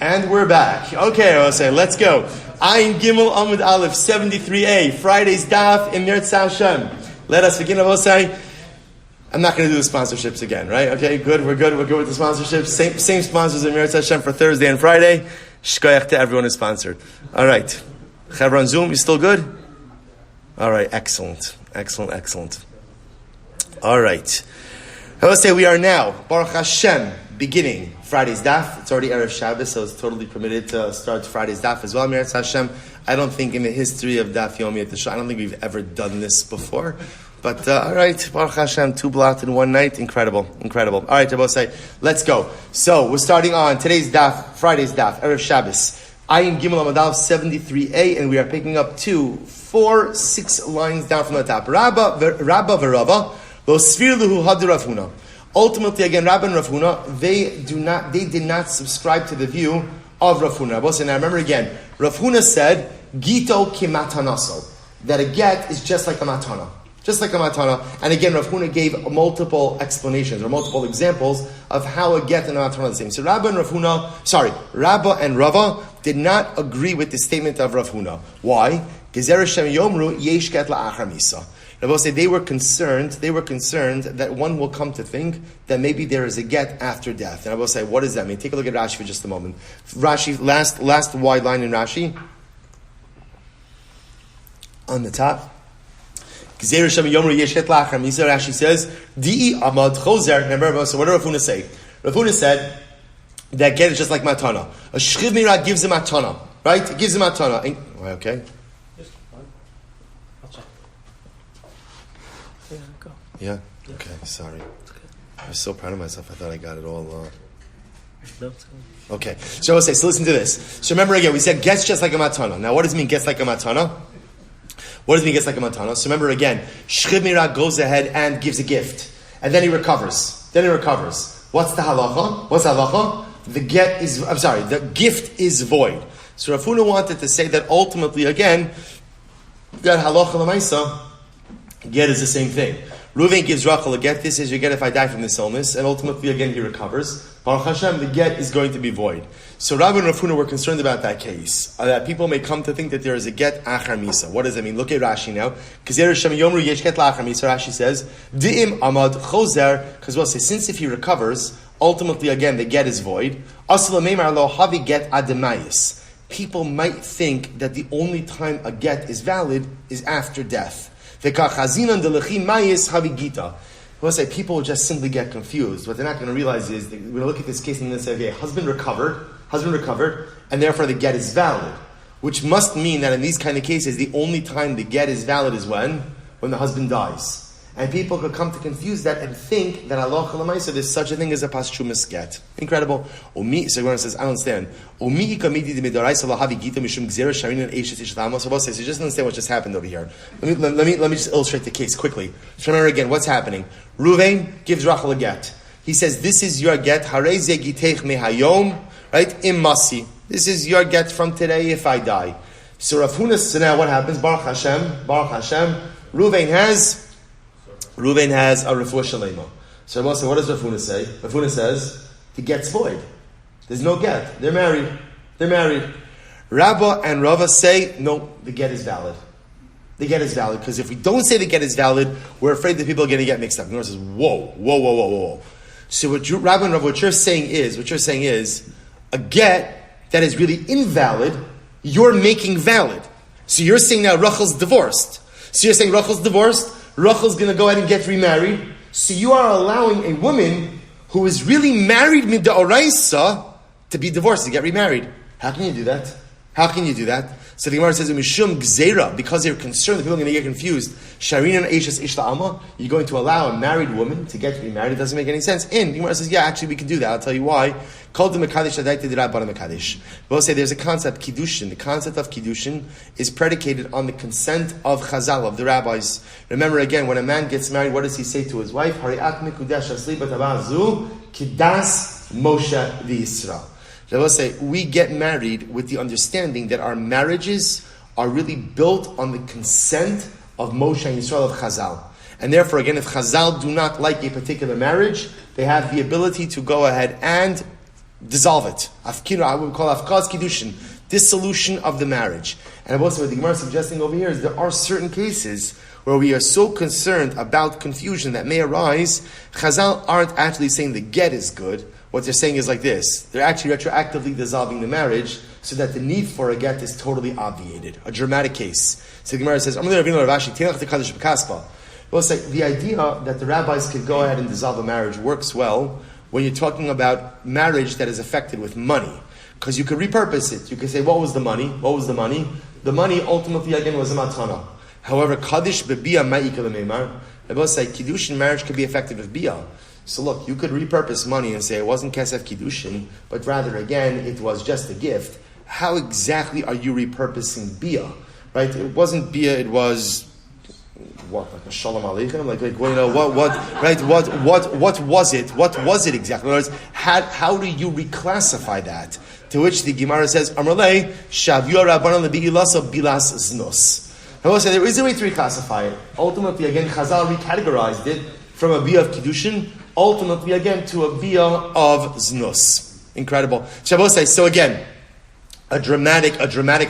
And we're back. Okay, I'll say, let's go. Ayin Gimel Amud Aleph 73a, Friday's Daf in Yahrzeit Hashem. Let us begin. I will say, I'm not going to do the sponsorships again, right? Okay, good. We're good with the sponsorships. Same sponsors in Yahrzeit Hashem for Thursday and Friday. Shkoyach to everyone who's sponsored. All right. Chavra on Zoom, you still good? All right, excellent. All right. I will say we are now, Baruch Hashem, beginning Friday's Daf. It's already Erev Shabbos, so it's totally permitted to start Friday's Daf as well. Yahrzeit Hashem. I don't think in the history of Daf Yomi at the show, I don't think we've ever done this before. But all right, Baruch Hashem, 2 blot in one night, incredible. All right, I will say, let's go. So we're starting on today's Daf, Friday's Daf, Erev Shabbos. Ayin Gimel Amadav 73a, and we are picking up 6 lines down from the top. Rabba v'Rava lo svir luhu had Rav Huna. Ultimately, again, Rabba and Rav Huna, they did not subscribe to the view of Rav Huna. Now remember again, Rav Huna said, Gito kimatanaso, that a get is just like a matana. And again, Rav Huna gave multiple explanations or multiple examples of how a get and a matana are the same. So Rabba and Rava did not agree with the statement of Rav Huna. Why? Rabbi say they were concerned that one will come to think that maybe there is a get after death. And I will say, what does that mean? Take a look at Rashi for just a moment. Rashi, last wide line in Rashi, on the top. Rashi says, remember, so what did Rav Huna say? Rav Huna said that get is just like matana. A shchiv mirah gives a matana, right? It gives a matana. Okay. Yeah? Okay, sorry. I was so proud of myself, I thought I got it all. Okay, so I will say, so listen to this. So remember again, we said gets just like a matana. Now what does it mean gets like a matana? So remember again, Shchiv Mirah goes ahead and gives a gift. And then he recovers. What's the halacha? The gift is void. So Rav Huna wanted to say that ultimately, again, that halacha l'maisa, get is the same thing. Reuven gives Rachel a get. This is your get if I die from this illness. And ultimately, again, he recovers. Baruch Hashem, the get is going to be void. So Rabbi and Rav Huna were concerned about that case. That people may come to think that there is a get achar misa. What does that mean? Look at Rashi now. Rashi says, Di'im amad chozer, because we'll say, since if he recovers, ultimately, again, the get is void. Havi get ademayis. People might think that the only time a get is valid is after death. We'll say people will just simply get confused. What they're not going to realize is they're going to look at this case and they're going to say, okay, husband recovered, and therefore the get is valid. Which must mean that in these kind of cases, the only time the get is valid is when the husband dies. And people could come to confuse that and think that Allah Chalamaisa, there's such a thing as a pastrumas get. Incredible. So Gemara says, I don't understand. So just understand what just happened over here. Let me just illustrate the case quickly. So remember again, what's happening? Reuven gives Rachel a get. He says, this is your get, hareze giteich mehayom, right? Immasi. This is your get from today if I die. So Rav Huna, so now what happens? Baruch Hashem, Reuven has a refuah sheleimah. So what does Rav Huna say? Rav Huna says, the get's void. There's no get. They're married. Rabba and Rava say, no, the get is valid. Because if we don't say the get is valid, we're afraid that people are going to get mixed up. Gemara says, whoa. So Rabba and Rava, what you're saying is, a get that is really invalid, you're making valid. So you're saying now Rachel's divorced. Rachel's going to go ahead and get remarried. So you are allowing a woman who is really married mid'oraisa to be divorced, to get remarried. How can you do that? So the Gemara says, Mishum gzeira, because they're concerned that people are going to get confused. Sharinan eishes ishla alma, you're going to allow a married woman to get remarried. It doesn't make any sense. And the Gemara says, yeah, actually we can do that. I'll tell you why. Called the Mekadesh Adaita Dirab Bana Mekadesh. We'll say there's a concept, Kiddushin. The concept of Kiddushin is predicated on the consent of Chazal, of the rabbis. Remember again, when a man gets married, what does he say to his wife? Hari'at mikudesh asli b'tavazu kidas Moshe v'Yisrael. I will say, we get married with the understanding that our marriages are really built on the consent of Moshe and Yisrael of Chazal. And therefore, again, if Chazal do not like a particular marriage, they have the ability to go ahead and dissolve it. I would call Afkaz Kiddushin, dissolution of the marriage. And also what the Gemara is suggesting over here is there are certain cases where we are so concerned about confusion that may arise. Chazal aren't actually saying the get is good. What they're saying is like this. They're actually retroactively dissolving the marriage so that the need for a get is totally obviated. A dramatic case. So the Gemara says, well, it's like the idea that the rabbis could go ahead and dissolve a marriage works well when you're talking about marriage that is affected with money. Because you could repurpose it. You could say, what was the money? What was the money? The money ultimately again was a matana. However, Kaddish bebiya ma'ikal meimar. Rabbis say Kiddushin marriage could be affected with biyah. So look, you could repurpose money and say it wasn't kesef Kiddushin, but rather again it was just a gift. How exactly are you repurposing biyah? Right? It wasn't biyah, it was what, like a shalom aleichem? Like well, you know, what, right? What was it? What was it exactly? In other words, how do you reclassify that? To which the Gemara says, Amrlei, Shavua Rabbanan lebi'ilaso bilas znos. I will say there is a way to reclassify it. Ultimately, again, Chazal recategorized it from a biyah of Kiddushin, ultimately again to a biyah of znos. Incredible. Shabbos says, so again, a dramatic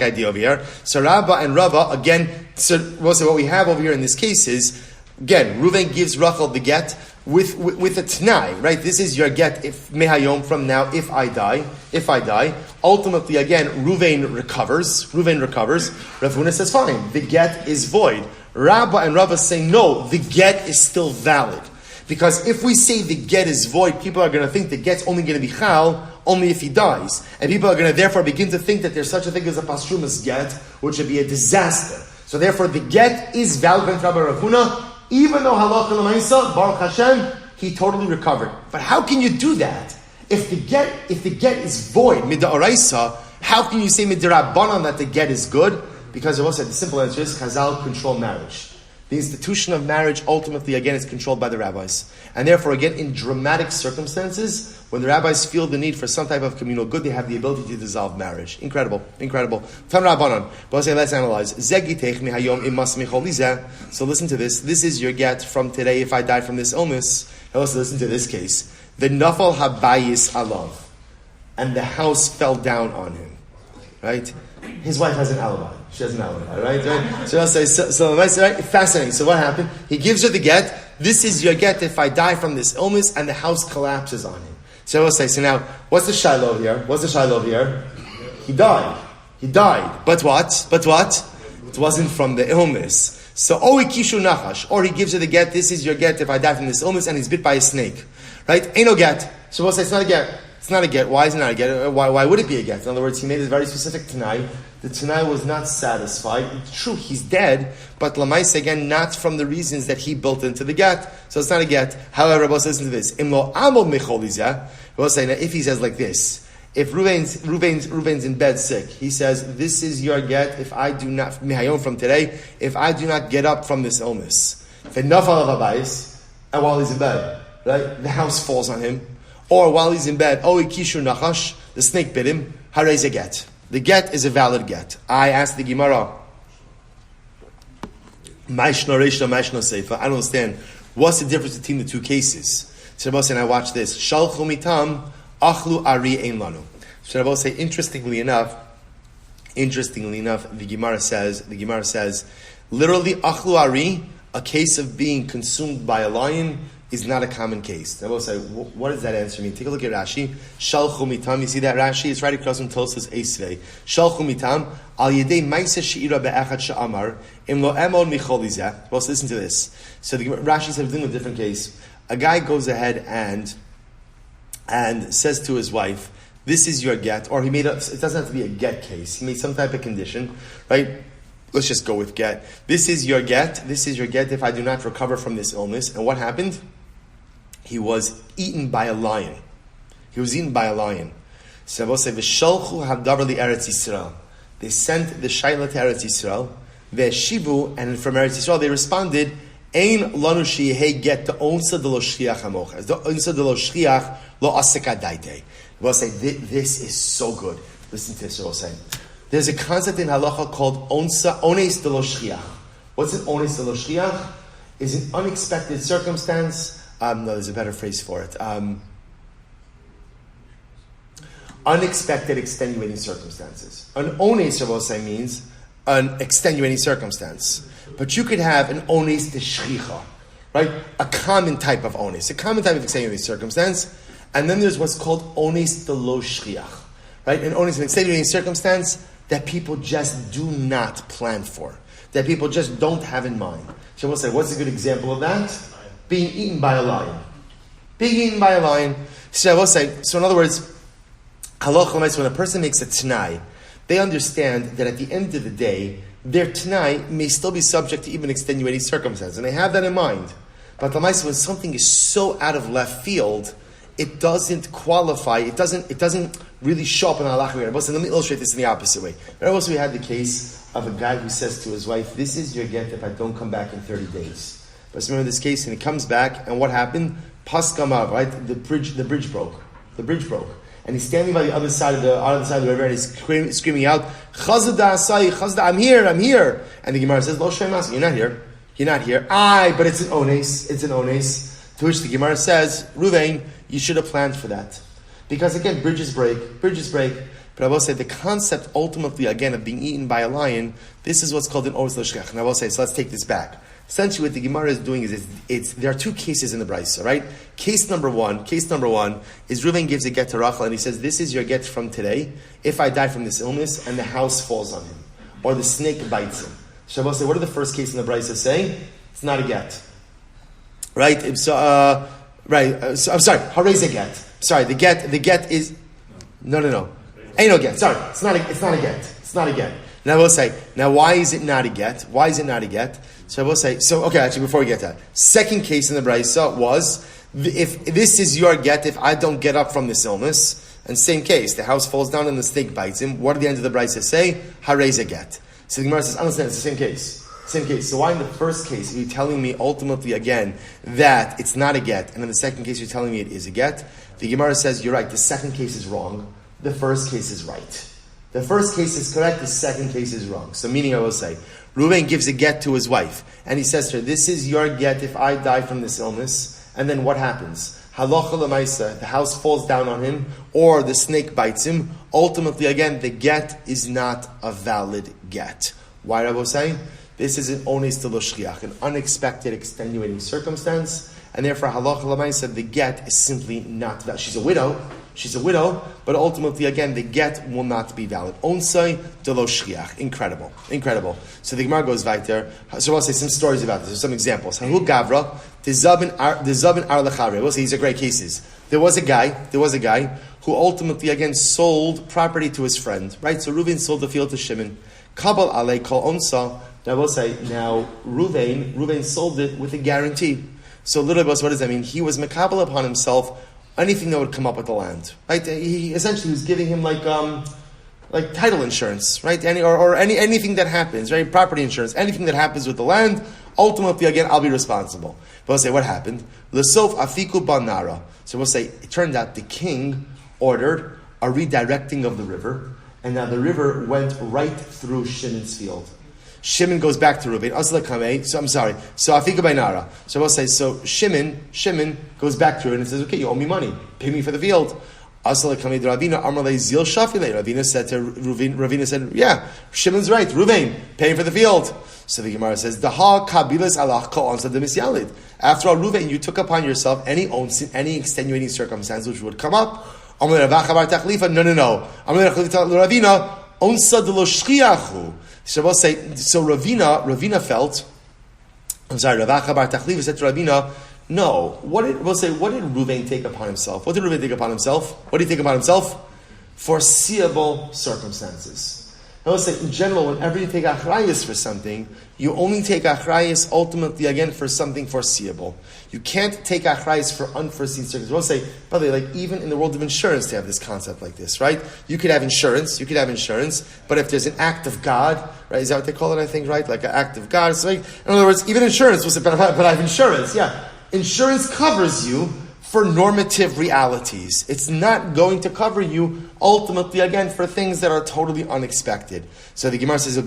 idea over here. So Rabba and Rava, again, so what we have over here in this case is, again, Reuven gives Rachel the get with a t'nai, right? This is your get if mehayom from now, if I die. Ultimately, again, Reuven recovers. Rav Huna says, fine, the get is void. Rabba and Rava say, no, the get is still valid. Because if we say the get is void, people are going to think the get's only going to be chal only if he dies. And people are going to therefore begin to think that there's such a thing as a pastrumas get, which would be a disaster. So therefore the get is valid by Rav Huna, even though halacha l'maisa, Baruch Hashem, he totally recovered. But how can you do that? If the get is void, mid'araisa, how can you say mid'rabbanan that the get is good? Because the simple answer is Chazal control marriage. The institution of marriage ultimately, again, is controlled by the rabbis. And therefore, again, in dramatic circumstances, when the rabbis feel the need for some type of communal good, they have the ability to dissolve marriage. Incredible. Tan Rabbanon. But let's analyze. So listen to this. This is your get from today if I die from this illness. And also listen to this case. The nafal habayis alav. And the house fell down on him. Right? His wife has an alibi. She has an alibi, right? So I'll say, right? Fascinating. So what happened? He gives her the get. This is your get if I die from this illness, and the house collapses on him. So I'll say, so now, what's the shiloh here? He died. But what? It wasn't from the illness. So, kishu nachash, or he gives her the get. This is your get if I die from this illness, and he's bit by a snake, right? Ain't no get. So we'll say it's not a get. It's not a get. Why is it not a get? Why would it be a get? In other words, he made a very specific t'nai. The t'nai was not satisfied. It's true, he's dead, but lamais again, not from the reasons that he built into the get. So it's not a get. However, Rabbi says, listen to this. Imlo amol mecholizah. Rabbi say, now if he says like this, if Reuven's in bed sick, he says, this is your get if I do not, mihayom from today, if I do not get up from this illness. And while he's in bed, right, the house falls on him. Or while he's in bed, kishu nachash, the snake bit him, harayz a get. The get is a valid get. I asked the Gemara, I don't understand. What's the difference between the two cases? So Rabbi said, I watch this. Shalchu mitam, achlu ari ein lanu. So Rabbi say, interestingly enough, the Gemara says, literally, achlu ari, a case of being consumed by a lion, is not a common case. I will say, what does that answer mean? Take a look at Rashi. Shalchu mitam. You see that Rashi? It's right across from Tosas Eisvei. Shalchu mitam al yedei ma'aseh she'ira be'echad she'amar im lo emod micholizeh. Well, so listen to this. So the Rashi says, we're doing a different case. A guy goes ahead and says to his wife, "This is your get," or he made it doesn't have to be a get case. He made some type of condition, right? Let's just go with get. This is your get. This is your get if I do not recover from this illness. And what happened? He was eaten by a lion. So say v'shalchu hadavar li Eretz Yisrael. They sent the shayla to Eretz Yisrael. Ve'shivu, and from Eretz Yisrael they responded, "Ein lanu sheyehei get the onsa de lo shchiach hamocha. The onsa de lo shchiach lo aseka daite." We'll say this is so good. Listen to this. We'll say there's a concept in halacha called onsa ones de lo shchiach. What's an ones de lo shchiach? is an unexpected circumstance. No, there's a better phrase for it. Unexpected extenuating circumstances. An ones, Rabbi means an extenuating circumstance. But you could have an ones de shchicha, right? A common type of ones, a common type of extenuating circumstance. And then there's what's called ones de lo shchiach, right? An ones, an extenuating circumstance that people just do not plan for, that people just don't have in mind. So we'll say, what's a good example of that? Being eaten by a lion. Being eaten by a lion. So I will say, so in other words, halacha, when a person makes a t'nai, they understand that at the end of the day, their t'nai may still be subject to even extenuating circumstances, and they have that in mind. But when something is so out of left field, it doesn't qualify, it doesn't really show up in halacha. Let me illustrate this in the opposite way. But also we had the case of a guy who says to his wife, "This is your get if I don't come back in 30 days." But remember this case, and he comes back, and what happened? Paskamav, right? The bridge broke. The bridge broke. And he's standing by the other side of the river, and he's screaming out, "Chazda asai, Chazda, I'm here. And the Gemara says, "Lo shemas, you're not here. But it's an ones. To which the Gemara says, "Ruvain, you should have planned for that." Because again, bridges break. But I will say the concept ultimately, again, of being eaten by a lion, this is what's called an ones l'shchech. And I will say, so let's take this back. Essentially, what the Gemara is doing is there are two cases in the Brisa, right? Case number one is Reuven gives a get to Rachel and he says, "This is your get from today. If I die from this illness and the house falls on him, or the snake bites him." Shabbos say, what did the first case in the Brisa say? It's not a get, right? I'm sorry, harez a get. Sorry, the get is no. Ain't no get. Sorry, it's not a get. Now I will say, why is it not a get? So I will say, actually, before we get to that, second case in the Brisa was, if this is your get, if I don't get up from this illness, and same case, the house falls down and the snake bites him, what did the end of the Brisa say? Harez a get. So the Gemara says, understand, it's the same case. So why in the first case are you telling me ultimately again that it's not a get, and in the second case you're telling me it is a get? The Gemara says, you're right, the second case is wrong, the first case is right. The first case is correct, the second case is wrong. So meaning I will say, Reuven gives a get to his wife, and he says to her, "This is your get if I die from this illness." And then what happens? Halacha l'maisa, the house falls down on him, or the snake bites him. Ultimately, again, the get is not a valid get. Why, Rabbi say? This is an ones de lo shchiach, an unexpected, extenuating circumstance, and therefore halacha l'maisa, the get is simply not valid. She's a widow, but ultimately, again, the get will not be valid. Onsai de lo shchiach. Incredible. So the Gemara goes right there. So I'll say some stories about this. There's some examples. Hahu gavra, the zabin ar lechavre. We'll say these are great cases. There was a guy who ultimately, again, sold property to his friend. Right? So Reuven sold the field to Shimon. Kabal alei kol onsa. Now we'll say, Reuven sold it with a guarantee. So little bit, what does that mean? He was mekabel upon himself anything that would come up with the land, right? He essentially was giving him like title insurance, right? Anything that happens, right? Property insurance, anything that happens with the land. Ultimately, again, I'll be responsible. But we'll say what happened. L'sof afiku banara. So we'll say it turned out the king ordered a redirecting of the river, and now the river went right through Shimon's field. Shimon goes back to Reuven. So I'm sorry. So Afika Bainara. So we'll say, so Shimon goes back to Reuven and says, "Okay, you owe me money. Pay me for the field." Ravina said to Reuven, "Yeah, Shimon's right. Reuven, pay for the field." So the Gemara says, after all, Reuven, you took upon yourself any extenuating circumstance which would come up. No. So we'll say, so Ravina felt, Ravacha bar Tachliva said to Ravina, no, what did Reuven take upon himself? What did Reuven take upon himself? What did he take upon himself? Foreseeable circumstances. Now let's say, in general, whenever you take achrayus for something, you only take achrayus ultimately, again, for something foreseeable. You can't take achrayus for unforeseen circumstances. We'll say, by the way, like even in the world of insurance, they have this concept like this, right? You could have insurance, but if there's an act of God, right, is that what they call it, I think, right? Like an act of God. So like, in other words, even insurance, we'll say, but I have insurance, yeah. Insurance covers you for normative realities. It's not going to cover you, ultimately, again, for things that are totally unexpected. So the Gemara says, so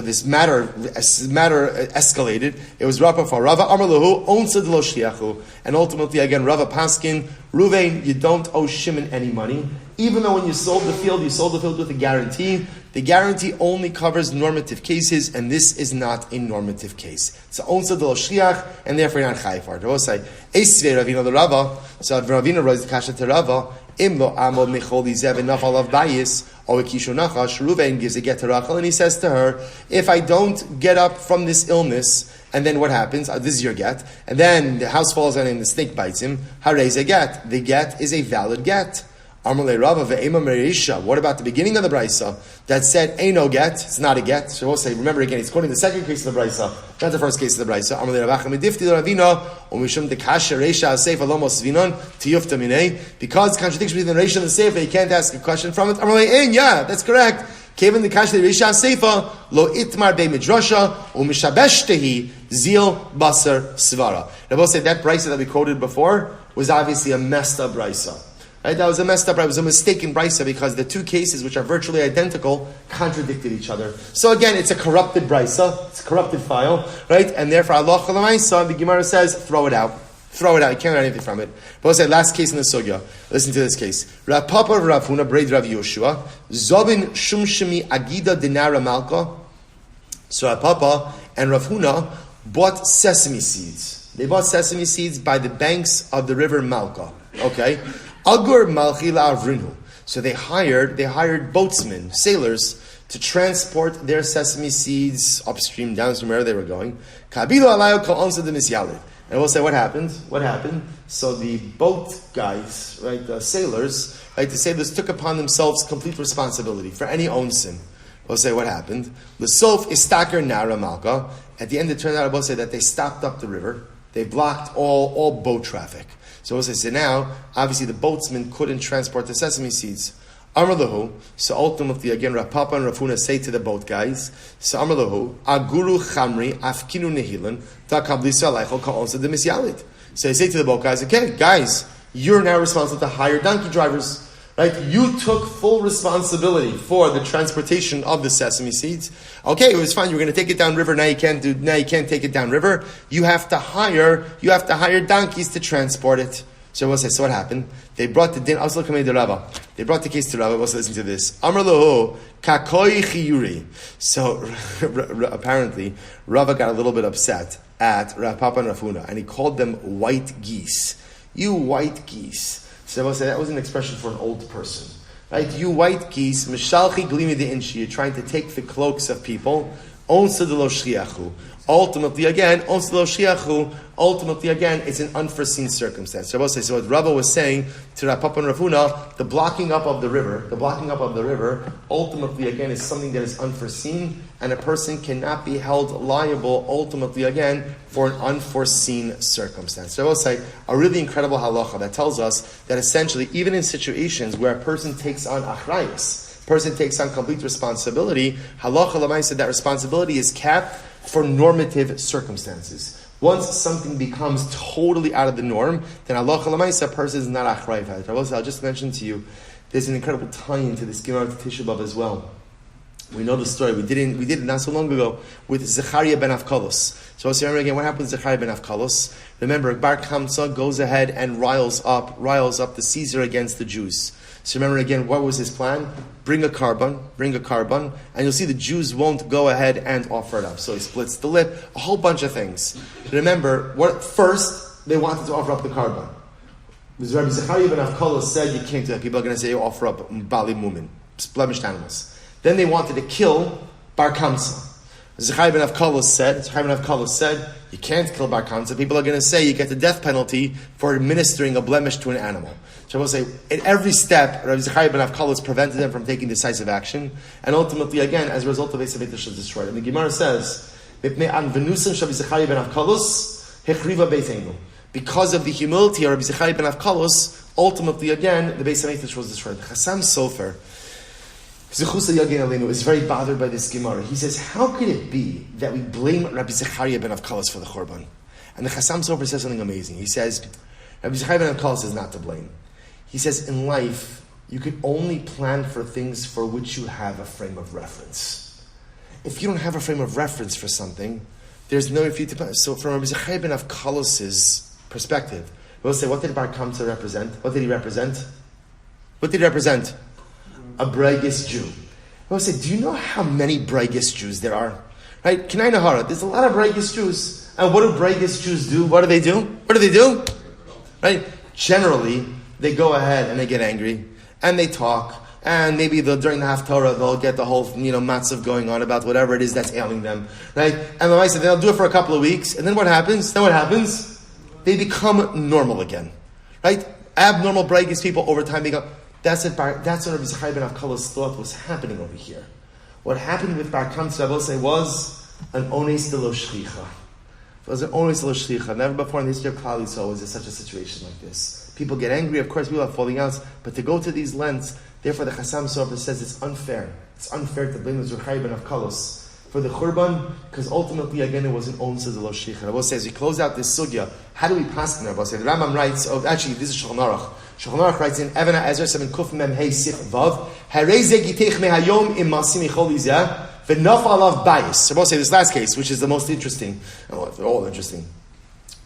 this matter escalated. It was Rappaport. Rava Amar Lahu, Onsad lo shliachu. And ultimately, again, Rava Paskin, Ruvain, you don't owe Shimon any money. Even though when you sold the field with a guarantee. The guarantee only covers normative cases, and this is not a normative case. It's Onsad lo shliach, and therefore you're not chayav for it. I will say, Esvei Ravina the Rava. So Ravina writes the kasha to Rava. Imlo amod mecholi zev nafal of bayis. Or Kishu Nachash, Ruvain gives a get to Rachel, and he says to her, if I don't get up from this illness, and then what happens? This is your get. And then the house falls on him, the snake bites him. Harez a get. The get is a valid get. Amalei Rava ve'ema merisha. What about the beginning of the brisa that said no get? It's not a get. So we'll say, remember again, he's quoting the second case of the brisa, not the first case of the brisa. Amalei Ravacha medifti Ravina umishum dekasha reisha seifa lomos vinon tiyufta minei. Because contradiction between the reisha and the seifa, you can't ask a question from it. Amalei yeah, that's correct. Kevin the kasha reisha seifa lo itmar be midrasha umishabeshtehi zil basar svara. Now we'll say that brisa that we quoted before was obviously a messed up brisa. Right? That was a messed up, it was a mistaken brisa because the two cases, which are virtually identical, contradicted each other. So again, it's a corrupted brisa, it's a corrupted file, right? And therefore, Allah Chalamaysa, the Gemara says, throw it out. Throw it out, you can't learn anything from it. But we'll say, last case in the sugya. Listen to this case. Rappaport Rafuna, braid Rav Yoshua, Zobin Shumshimi Agida Dinara Malka. So Rappaport and Rafuna bought sesame seeds. They bought sesame seeds by the banks of the river Malka. Okay? Agur Malchila Avrinu. So they hired boatsmen, sailors, to transport their sesame seeds upstream, downstream, wherever they were going. Kabilo alayo kol onsa de misyalid. And we'll say, what happened? What happened? So the boat guys, right, the sailors took upon themselves complete responsibility for any own sin. We'll say, what happened? L'sof istaker nara malka. At the end, it turned out, we'll say, that they stopped up the river. They blocked all boat traffic. So we'll say, so now, obviously the boatsmen couldn't transport the sesame seeds. Amar lahu, so ultimately, again, Rappaport and Rafuna say to the boat guys, so Amar lahu, aguru chamri afkinu nehilan, takablisa alaychol ka'onsa de misyalid. So they say to the boat guys, okay, guys, you're now responsible to hire donkey drivers. Right? You took full responsibility for the transportation of the sesame seeds. Okay, it was fine. You were going to take it downriver. Now you can't take it downriver. You have to hire donkeys to transport it. So we'll say, so what happened? They brought the din. They brought the case to Rava. We'll listen to this. Amar lo kakoi chiyuri. So apparently, Rava got a little bit upset at Rappaport and Rafuna, and he called them white geese. You white geese. So we'll say that was an expression for an old person. Right? You white geese, mishalchi glimi de inshi, you're trying to take the cloaks of people. Onsa de lo shliachu. Ultimately, again, it's an unforeseen circumstance. So what Rava was saying to Rappaport and Rafuna, the blocking up of the river, ultimately, again, is something that is unforeseen, and a person cannot be held liable, ultimately, again, for an unforeseen circumstance. So I will say a really incredible halacha that tells us that essentially, even in situations where a person takes on achrayus, person takes on complete responsibility, halacha l'maisa, that responsibility is capped for normative circumstances. Once something becomes totally out of the norm, then halacha l'maisa, a person is not achrayv for it. I'll just mention to you, there's an incredible tie-in to this Gemara to Tisha B'Av as well. We know the story. We did it not so long ago with Zechariah ben Avkalos. So let's remember again, what happened to Zechariah ben Avkalos? Remember, Bar Kamsa goes ahead and riles up the Caesar against the Jews. So remember again, what was his plan? Bring a carbon, and you'll see the Jews won't go ahead and offer it up. So he splits the lip, a whole bunch of things. Remember, first they wanted to offer up the carbon. Rabbi Zechariah ben Avkalos said you can't do that. People are going to say you offer up Bali Mumin, blemished animals. Then they wanted to kill Bar Kamsa. Chaya Rivka said, you can't kill Bar Kamsa. People are going to say you get the death penalty for administering a blemish to an animal. So I will say, at every step, Rabbi Chaya Rivka prevented them from taking decisive action. And ultimately, again, as a result of Bais Midrash was destroyed. And the Gemara says, because of the humility of Rabbi Chaya Rivka, ultimately, again, the Bais Midrash was destroyed. Chassam Sofer, zechus is very bothered by this Gemara. He says, how could it be that we blame Rabbi Zechariah ben Avkalos for the Churban? And the Chassam Sofer says something amazing. He says, Rabbi Chaya Rivka is not to blame. He says, in life, you can only plan for things for which you have a frame of reference. If you don't have a frame of reference for something, there's no if you to. So from Rabbi Chaya Rivka's perspective, we'll say, what did Bar Kamsa represent? What did he represent? What did he represent? A Brigade Jew. We'll say, do you know how many Brigade Jews there are? Right? Kanai Nahara, there's a lot of Brigade Jews. And what do Brigade Jews do? What do they do? What do they do? Right? Generally, they go ahead and they get angry. And they talk. And maybe during the Haftarah, they'll get the whole, matzav going on about whatever it is that's ailing them. Right? And the Moishe, they'll do it for a couple of weeks. And then what happens? They become normal again. Right? Abnormal Brigade people over time become... That's what Rabbi Chaya Rivka's thought was happening over here. What happened with Bar Kamsa, I will say, was an ones de lo shlicha. It was an ones de lo shlicha. Never before in the history of Klal Yisrael was there such a situation like this. People get angry, of course, people have falling outs, but to go to these lengths, therefore the Chassam Sofer says it's unfair. It's unfair to blame the Rabbi Chaya Rivka for the Churban, because ultimately, again, it was an ones de lo shlicha. I will say, as we close out this sugya, how do we pass now? I will say, the Rambam writes, actually, this is Shulchan Aruch. Shulchan Aruch writes in Evana Ezra 7 Kuf Mem Hey Sif Vav Hareze Gitech Mehayom Im Masim Nicholai V'Naf Alav Bais. So we'll say this last case, which is the most interesting. Oh, they're all interesting.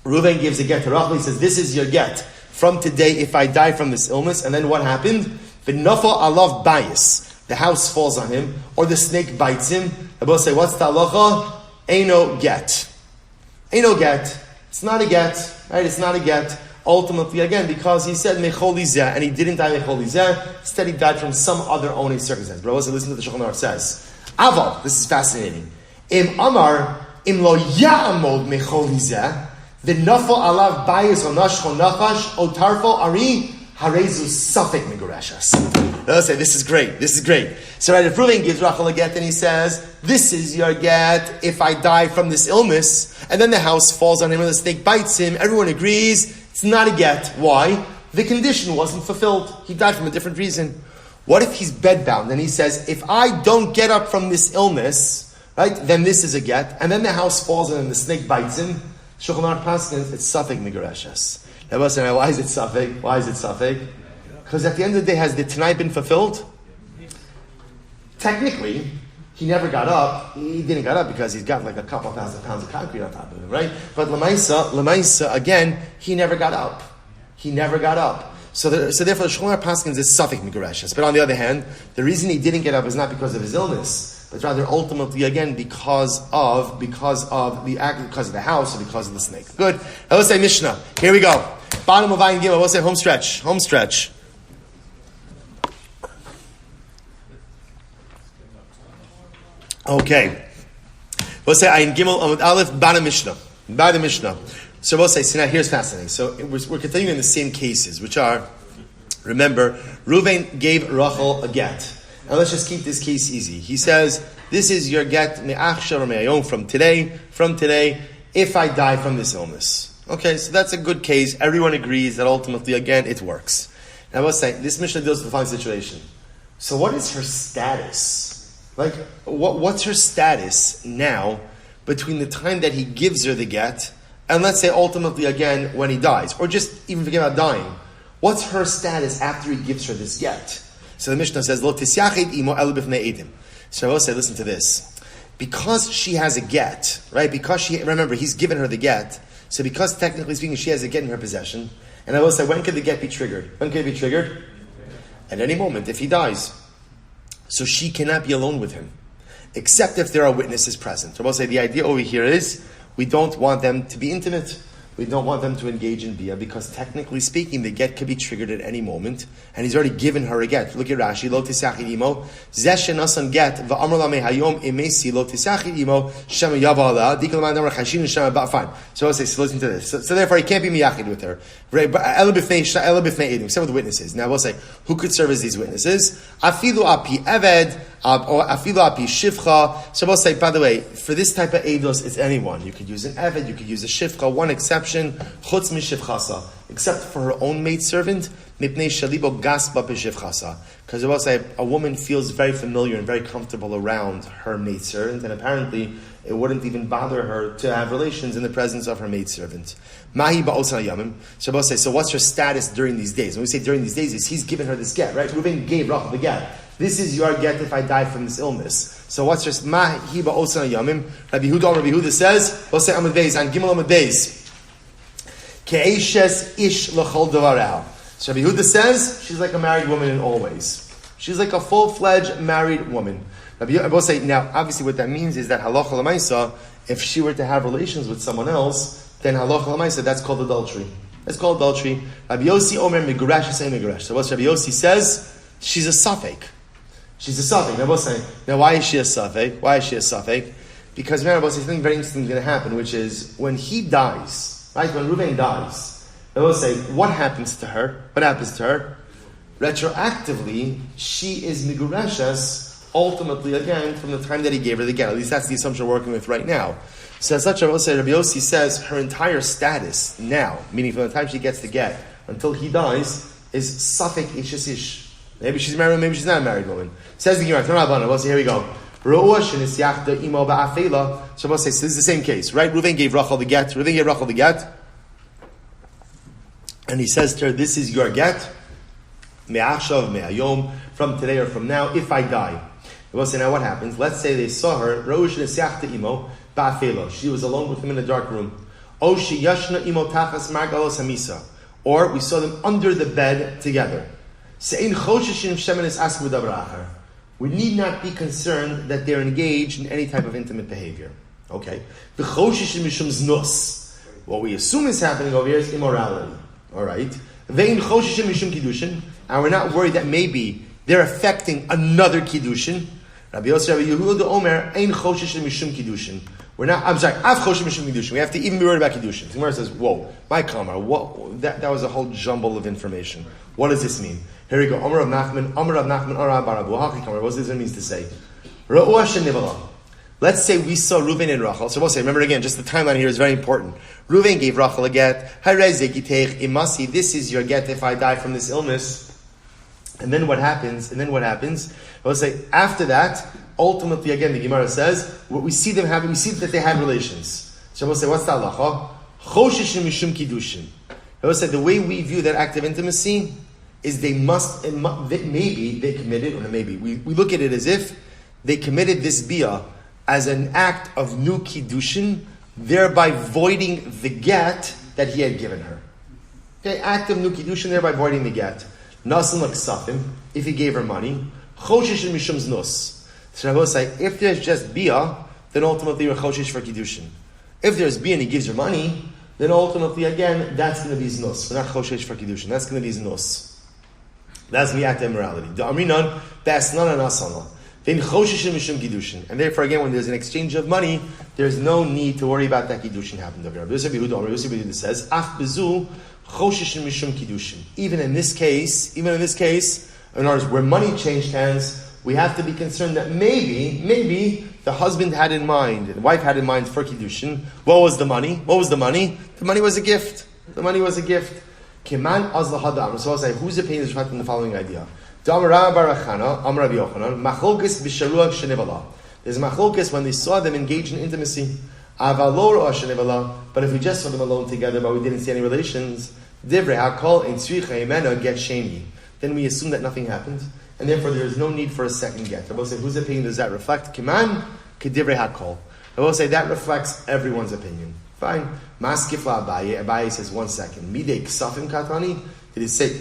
Reuven gives a get to Rachel. He says, "This is your get from today. If I die from this illness." And then what happened? V'Naf Alav Bais. The house falls on him, or the snake bites him. I will say, what's the halacha? Eino get. Eino get. It's not a get, right? It's not a get. Ultimately, again, because he said Mecholai Zeh, and he didn't die Mecholai Zeh, instead he died from some other only circumstance. But also listen to the Shulchan Aruch says. Aval, this is fascinating. Im Amar, Im lo ya'amod Mecholai Zeh, v'nafo alav bayis o nashcho nachash, o tarfo ari, harezu safek megurashas. They'll say, this is great, this is great. So right, if Reuven gives Rachel a get, and he says, this is your get if I die from this illness, and then the house falls on him and the snake bites him, everyone agrees, it's not a get. Why? The condition wasn't fulfilled. He died from a different reason. What if he's bedbound and he says, if I don't get up from this illness, right, then this is a get, and then the house falls on him and the snake bites him, Shulchan Aruch Paskins, it's safek migrashas. Now, why is it safek? Why is it safek? Because at the end of the day, has the Tanai been fulfilled? Technically, he never got up. He didn't get up because he's got like a couple thousand pounds of concrete on top of him, right? But Lamaisa, again, he never got up. He never got up. So therefore, the Shulchan Aruch Paskins is safek migrashas. But on the other hand, the reason he didn't get up is not because of his illness, but rather ultimately, again, because of the house or because of the snake. Good. Now let's say Mishnah. Here we go. Bottom of Ayin Gimel. We'll say home stretch. Home stretch. Okay. We'll say Ayin Gimel Amud Aleph Bada Mishnah. Bada Mishnah. So we'll say, now here's fascinating. So we're continuing in the same cases, which are, remember, Reuven gave Rachel a get. Now let's just keep this case easy. He says, this is your get me'achshav or me'ayom from today, if I die from this illness. Okay, so that's a good case. Everyone agrees that ultimately, again, it works. Now let's say, this Mishnah deals with the following situation. So what is her status? Like, what's her status now between the time that he gives her the get and let's say ultimately again when he dies, or just even forget about dying? What's her status after he gives her this get? So the Mishnah says, "Lo tisyachid imo elu b'fnei edim." So I will say, listen to this. Because she has a get, right? Because remember, he's given her the get. So because technically speaking, she has a get in her possession. And I will say, when could the get be triggered? When could it be triggered? At any moment, if he dies. So she cannot be alone with him, except if there are witnesses present. I will say, the idea over here is, we don't want them to be intimate. We don't want them to engage in bia, because technically speaking, the get could be triggered at any moment, and he's already given her a get. Look at Rashi, lo tisachid imo, zeh shenasan get, va'amar la mehayom imesi lo tisachid imo, shema yavala, dikal man damar chashin shema ba. Fine. So I'll say, so listen to this. So therefore, he can't be miyachid with her. Ela b'fnei edim, except with witnesses. Now we'll say, who could serve as these witnesses? Afilu api eved, Or afilo api shivcha. So we'll say, by the way, for this type of eidos, it's anyone. You could use an eved, you could use a shivcha. One exception, chutz mishivchasa, except for her own maidservant, mipnei shalibo gasba b'shivchasa. Because we'll say a woman feels very familiar and very comfortable around her maidservant, and apparently it wouldn't even bother her to have relations in the presence of her maidservant. Mahi ba'osan yamim. So we'll say, so what's her status during these days? When we say during these days, is he's given her this get, right? Reuven gave Rachel the get. This is your get if I die from this illness. So what's just mahi ba'osan yamim? Rabbi Huda says, we'll say Amud Beis, on Gimel Amud Beis. Ke'eshes ish l'chol davarah. So Rabbi Huda says, she's like a married woman in all ways. She's like a full-fledged married woman. I will say, now, obviously what that means is that halacha l'maisa, if she were to have relations with someone else, then halacha l'maisa, that's called adultery. That's called adultery. Rabbi Yossi omer migurash say migurash. So what Rabbi Yossi says, she's a suffix. She's a suffix. Now why is she a suffix? Why is she a suffix? Because Rabbi Yossi, something very interesting is going to happen, which is when he dies, right? When Reuven dies, Rabbi Yossi say, what happens to her? What happens to her? Retroactively, she is migurashas. Ultimately, again, from the time that he gave her the get. At least that's the assumption we're working with right now. So as such, Rabbi Yossi says her entire status now, meaning from the time she gets the get until he dies, is suffix ish. Maybe she's married, maybe she's not a married woman. Says the Gemara, here we go. So we'll say, so this is the same case, right? Reuven gave Rachel the get. And he says to her, this is your get. Me'achshav, me'ayom, from today or from now, if I die. We'll say, now what happens? Let's say they saw her, she was alone with him in a dark room. Or we saw them under the bed together. We need not be concerned that they're engaged in any type of intimate behavior. Okay. What we assume is happening over here is immorality. Alright. And we're not worried that maybe they're affecting another kiddushin. Rabbi Yosef, Rabbi Yehuda Omer, Ein Choshesh Mishum Kiddushin. Av Choshesh Mishum Kiddushin. We have to even be worried about Kiddushin. The Gemara says, whoa, my kamar, that was a whole jumble of information. What does this mean? Here we go. Omer of Nachman, Ora Barabu. What does this mean to say? Re'uah shenivala. Let's say we saw Reuven and Rachel. So we'll say, remember again, just the timeline here is very important. Reuven gave Rachel a get. Imasi, this is your get if I die from this illness. And then what happens? We'll say, after that, ultimately, again, the Gemara says, what we see that they had relations. So we'll say, what's the halacha? Choshesh mishum kiddushin. We'll say, the way we view that act of intimacy is we look at it as if they committed this bia as an act of new kiddushin, thereby voiding the get that he had given her. Okay, act of new kiddushin, thereby voiding the get. Nasan like safim, if he gave her money. Choshesh and mishum znus. So I will say, if there's just bia, then ultimately you're choshesh for kiddushin. If there's bia and he gives her money, then ultimately again, that's going to be znus. We're not choshesh for kiddushin. That's going to be znus. That's going to be act of immorality. The amrinan, basnana nasana. Then choshesh and mishum kiddushin. And therefore again, when there's an exchange of money, there's no need to worry about that kiddushin happened over here. Yosef says, af bezu, choshesh and mishum kiddushin. Even in this case, in other words, where money changed hands, we have to be concerned that maybe the husband had in mind, the wife had in mind for kiddushin. What was the money? The money was a gift. Kiman az lahadam. So I'll say, whose opinion is reflecting the following idea? There's machlokes when they saw them engage in intimacy. But if we just saw them alone together, but we didn't see any relations, then we assume that nothing happened, and therefore there is no need for a second get. I will say, whose opinion does that reflect? Kiman kedivrei hakol. I will say that reflects everyone's opinion. Fine. Maskifla Abaye. Abaye says, 1 second. Midei ksafim katani. Did it say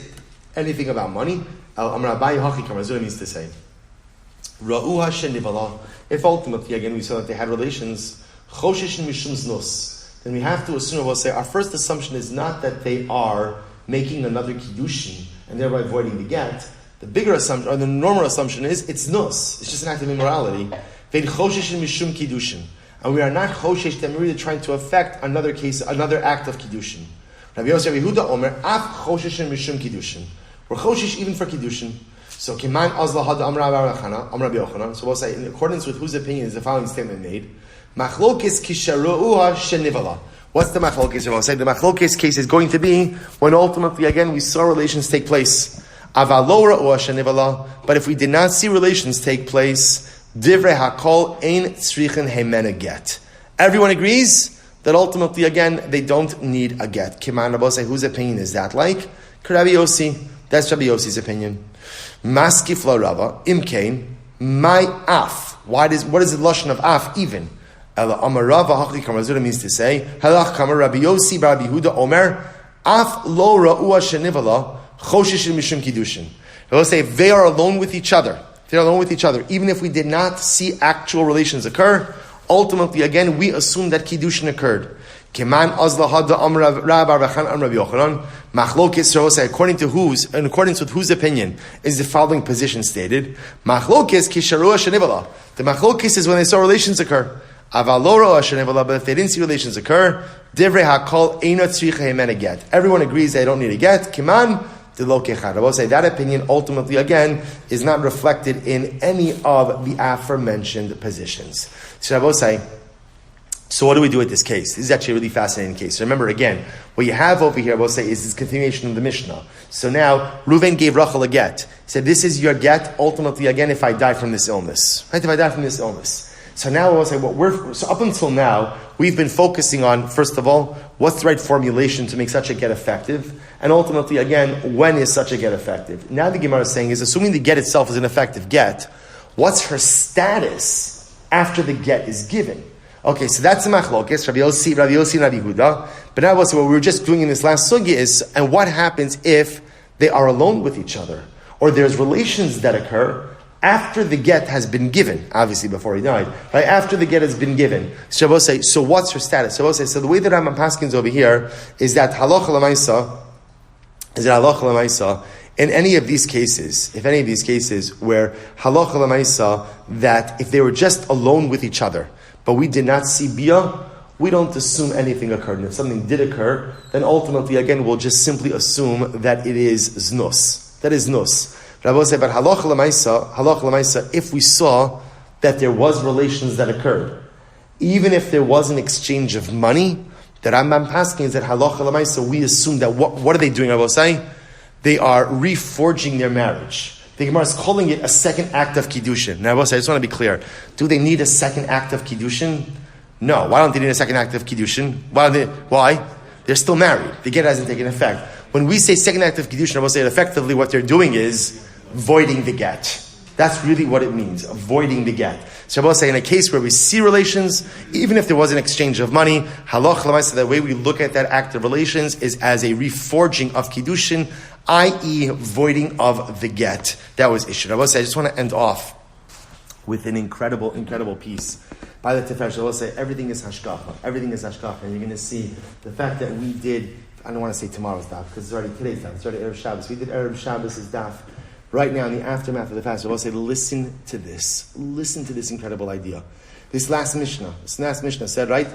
anything about money? Amar Abaye hachikam. That's what it means to say. Ra'uha shenivala. If ultimately, again, we saw that they had relations, choshesh mishum znus, then we have to assume, we'll say, our first assumption is not that they are making another kiddushin and thereby avoiding the get. The bigger assumption, or the normal assumption is, it's nus. It's just an act of immorality. Vein choshesh mishum kiddushin. And we are not choshesh that we're really trying to affect another act of kiddushin. Rabbi Yosef Yehuda Omer, af choshesh mishum kiddushin. We're choshesh even for kiddushin. So Kiman Azla Had Amra Yochanan. So we'll say, in accordance with whose opinion is the following statement made? Machlokes kisharuha shenivala. What's the machlokes? We'll say the machlokes case is going to be when ultimately again we saw relations take place. Avalora uha shenivala. But if we did not see relations take place, divrei hakol ein tzrichen heimena get. Everyone agrees that ultimately again they don't need a get. Kiman Rabbi say whose opinion is that like? Rabbi Yossi. That's Rabbi Yossi's opinion. Maskif la Rava imkain my af. What is the lashon of af even? Ela Amar Rava hachli kamar means to say halach kamar Rabbi Yossi Rabbi Huda Omer af lo ra'ua shenivala choshish mishum kiddushin. They'll say if they are alone with each other. They're alone with each other. Even if we did not see actual relations occur, ultimately again we assume that kiddushin occurred. Keman azla hada amra Rabbi Yochanan machlokes. So say according to whose, in accordance with whose opinion is the following position stated? Machlokes kisharua shenivala. The machlokes is when they saw relations occur. Avalora shenivala. But if they didn't see relations occur, divrei hakol eina tzricha heimena get. Everyone agrees they don't need a get. Kiman the lokechad. I will say that opinion ultimately again is not reflected in any of the aforementioned positions. So I will say. So what do we do with this case? This is actually a really fascinating case. So remember again, what you have over here, I will say, is this continuation of the Mishnah. So now, Reuven gave Rachel a get. He said, this is your get, ultimately again, if I die from this illness. Right? If I die from this illness. So now I will say, so up until now, we've been focusing on, first of all, what's the right formulation to make such a get effective? And ultimately again, when is such a get effective? Now the Gemara is saying is, assuming the get itself is an effective get, what's her status after the get is given? Okay, so that's the machlokes, Rabbi Yossi, and Rabbi Huda. But now what we were just doing in this last sugya is, and what happens if they are alone with each other? Or there's relations that occur after the get has been given, obviously before he died, right? After the get has been given. So we'll say, so what's her status? So we'll say, so the way that Rambam Paskins over here is that halacha l'maisa, in any of these cases, where halacha l'maisa, that if they were just alone with each other, but we did not see bia, we don't assume anything occurred. And if something did occur, then ultimately, again, we'll just simply assume that it is znus. That is znus. Rabbi said, but halach l'maisa, if we saw that there was relations that occurred, even if there was an exchange of money, that Rambam Paskin is that halach l'maisa, we assume that what are they doing, Rabbi say? They are reforging their marriage. The Gemara is calling it a second act of Kiddushin. Now, I just want to be clear. Do they need a second act of Kiddushin? No. Why don't they need a second act of Kiddushin? Why? They're still married. The get hasn't taken effect. When we say second act of Kiddushin, I will say effectively what they're doing is voiding the get. That's really what it means, avoiding the get. So I will say in a case where we see relations, even if there was an exchange of money, halach l'maisa, the way we look at that act of relations is as a reforging of Kiddushin, i.e. voiding of the get. That was issued. I will say, I just want to end off with an incredible, incredible piece by the Tiferet. I will say, everything is hashgacha. Everything is hashgacha. And you're going to see the fact that we did, I don't want to say tomorrow's daf, because it's already today's daf. It's already Erev Shabbos. We did Erev Shabbos' daf right now in the aftermath of the fast. I will say, listen to this. Listen to this incredible idea. This last Mishnah said, right?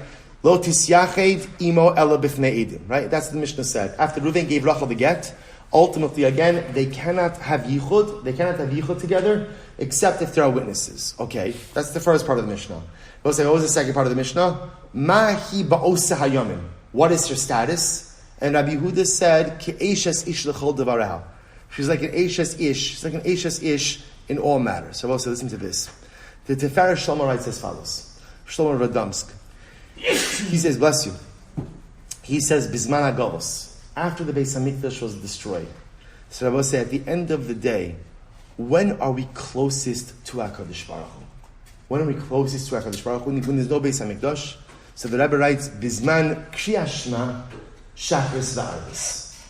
Lo tisyached imo ela bifnei edim. Right? That's what the Mishnah said. After Reuven gave Rachel the get, ultimately, again, they cannot have yichud. They cannot have yichud together, except if there are witnesses. Okay, that's the first part of the Mishnah. We'll say, what was the second part of the Mishnah? Mahi ba'osa hayomim. What is her status? And Rabbi Huda said, Ke'eshes ish l'chol devareha. She's like an Eshes ish. She's like an Eshes ish in all matters. So we'll say, listen to this. The Tiferet Shlomo writes as follows. Shlomo Radomsk. He says, bless you. He says, Bizman HaGolos. After the Bais Midrash was destroyed. So I will say, at the end of the day, when are we closest to HaKadosh Baruch Hu? When are we closest to HaKadosh Baruch Hu? When there's no Bais Midrash. So the Rebbe writes, Bizman Kriyas Shema Shachris V'Arvis.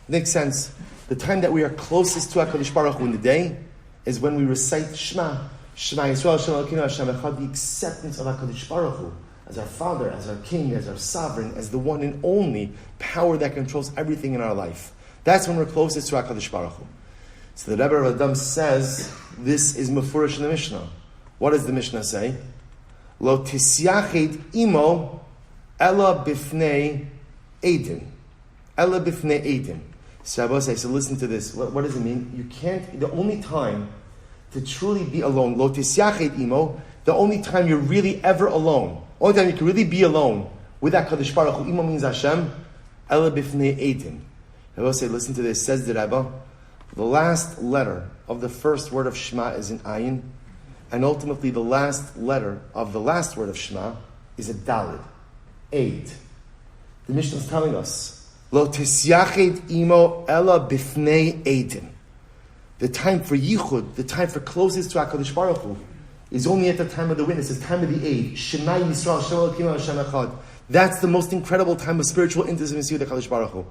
Makes sense. The time that we are closest to HaKadosh Baruch Hu in the day is when we recite Shema. Shema Yisrael, Shema Elokeinu Hashem Echad, the acceptance of HaKadosh Baruch Hu as our Father, as our King, as our Sovereign, as the one and only power that controls everything in our life. That's when we're closest to HaKadosh Baruch Hu. So the Rebbe Radam says, this is Mefurish in the Mishnah. What does the Mishnah say? Lo tisyached imo ela bifnei edin. Ela bifnei edin. So I will say, so listen to this. What does it mean? You can't, the only time to truly be alone, lo tisyachet imo, the only time you're really ever alone, only time you can really be alone with that Kadosh Baruch Hu, imo means Hashem, ela bifnei eidim. I will say, listen to this, says the Rebbe, the last letter of the first word of Shema is an ayin, and ultimately the last letter of the last word of Shema is a dalid, 8. The Mishnah is telling us, Lo tisyachet imo ela bifnei eidim. The time for yichud, the time for closest to HaKadosh Baruch Hu, is only at the time of the witness, the time of the aid. Shema Yisrael, Shema Elokim Hashem Echad. That's the most incredible time of spiritual intimacy with HaKadosh Baruch Hu.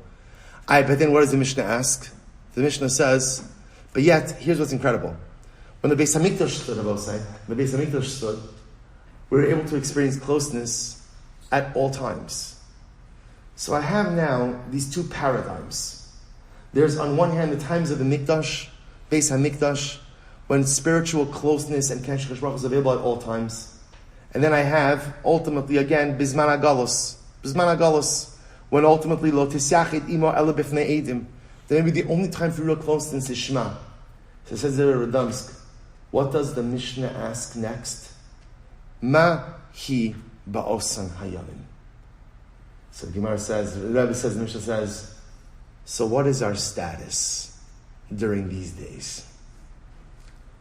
But then what does the Mishnah ask? The Mishnah says, but yet, here's what's incredible. When the Bais Midrash stood, we were able to experience closeness at all times. So I have now these two paradigms. There's on one hand the times of the Mikdash, Beis HaMikdash, when spiritual closeness and Kesh Baruch Hu is available at all times. And then I have, ultimately, again, Bizman HaGalus, when ultimately, Lo Tisyachet Imo Ela Bifnei Eidim, then maybe the only time for real closeness is Shema. So it says there in Radomsk, what does the Mishnah ask next? Ma hi ba'osan hayamim. So the Gemara says, the Rebbe says, the Mishnah says, so what is our status during these days?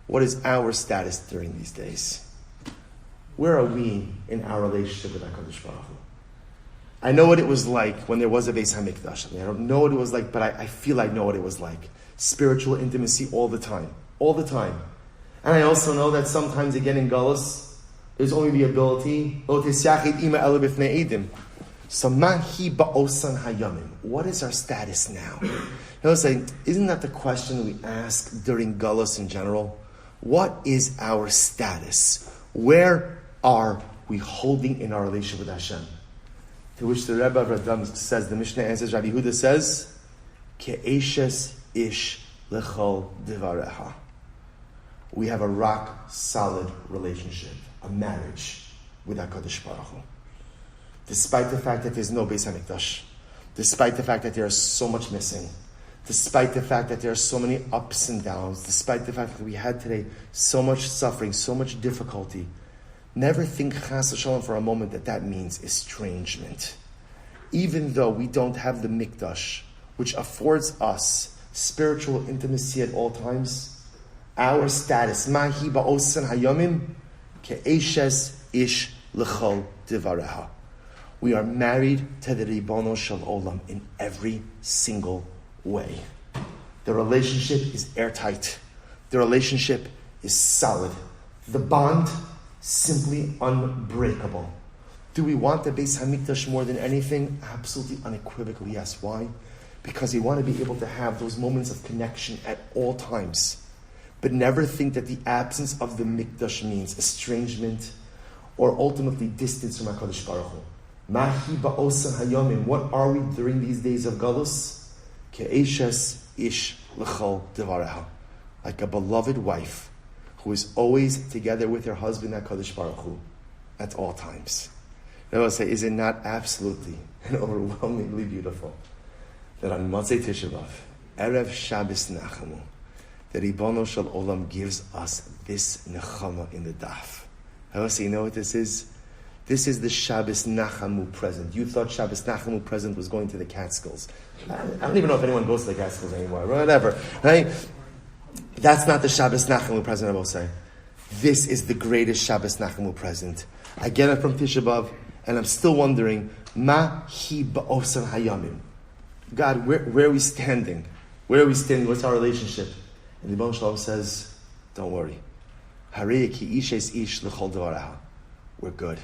What is our status during these days? Where are we in our relationship with HaKadosh Baruch Hu? I know what it was like when there was a Beis HaMikdash. I don't know what it was like, but I feel I know what it was like. Spiritual intimacy all the time. And I also know that sometimes, again, in Galus, there's only the ability, Lo tisyachet ima ela bifnei eidim. So mahi ba'osan hayamim. What is our status now? Isn't that the question that we ask during Galus in general? What is our status? Where are we holding in our relationship with Hashem? To which the Rebbe of Radomsk says, the Mishnah answers, Rabbi Yehuda says, Ke'eshes ish lechol divareha. We have a rock solid relationship, a marriage with HaKadosh Baruch Hu. Despite the fact that there's no Beis HaMikdash, despite the fact that there is so much missing, despite the fact that there are so many ups and downs, despite the fact that we had today so much suffering, so much difficulty, never think chas v'shalom for a moment that means estrangement. Even though we don't have the Mikdash, which affords us spiritual intimacy at all times, our status, mahi ba'osan hayomim, ke'eshes ish l'chol divareha. We are married to the Ribono Shel Olam in every single way. The relationship is airtight. The relationship is solid. The bond, simply unbreakable. Do we want the Beis HaMikdash more than anything? Absolutely, unequivocally, yes. Why? Because we want to be able to have those moments of connection at all times. But never think that the absence of the Mikdash means estrangement or ultimately distance from HaKadosh Baruch Hu. Mahi ba'osan hayomim. What are we during these days of Galus? Ke'eshes ish l'chol devareha. Like a beloved wife who is always together with her husband HaKadosh Baruch Hu at all times. I will say, is it not absolutely and overwhelmingly beautiful that on Motzei Tisha B'Av, Erev Shabbos Nachamu, the Ribono Shel Olam gives us this Nechama in the Daf. I will say, you know what this is? This is the Shabbos Nachamu present. You thought Shabbos Nachamu present was going to the Catskills. I don't even know if anyone goes to the Catskills anymore. Whatever. Right? That's not the Shabbos Nachamu present, I will say. This is the greatest Shabbos Nachamu present. I get it from Tisha B'Av, and I'm still wondering, Ma hi ba'osan hayamim. God, where are we standing? Where are we standing? What's our relationship? And the Rebbe Shalom says, don't worry. Harei ki ishes ish l'chol devareha. We're good.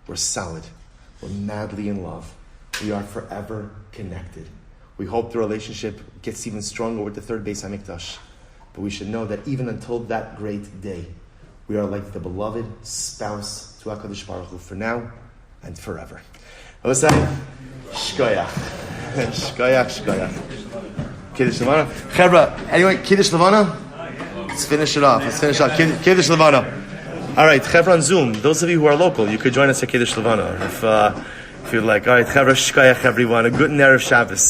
We're solid. We're madly in love. We are forever connected. We hope the relationship gets even stronger with the third Beis HaMikdash. But we should know that even until that great day, we are like the beloved spouse to HaKadosh Baruch Hu for now and forever. What's that? Shkoyach. Shkoyach. Kiddush Levana. Chevra, anyway, Kiddush Levana? Let's finish it off. Kiddush Levana. All right, Chevra on Zoom. Those of you who are local, you could join us at Kiddush Levana. If you're like, all right, Chevra, Shkoyach, everyone. A good Erev Shabbos.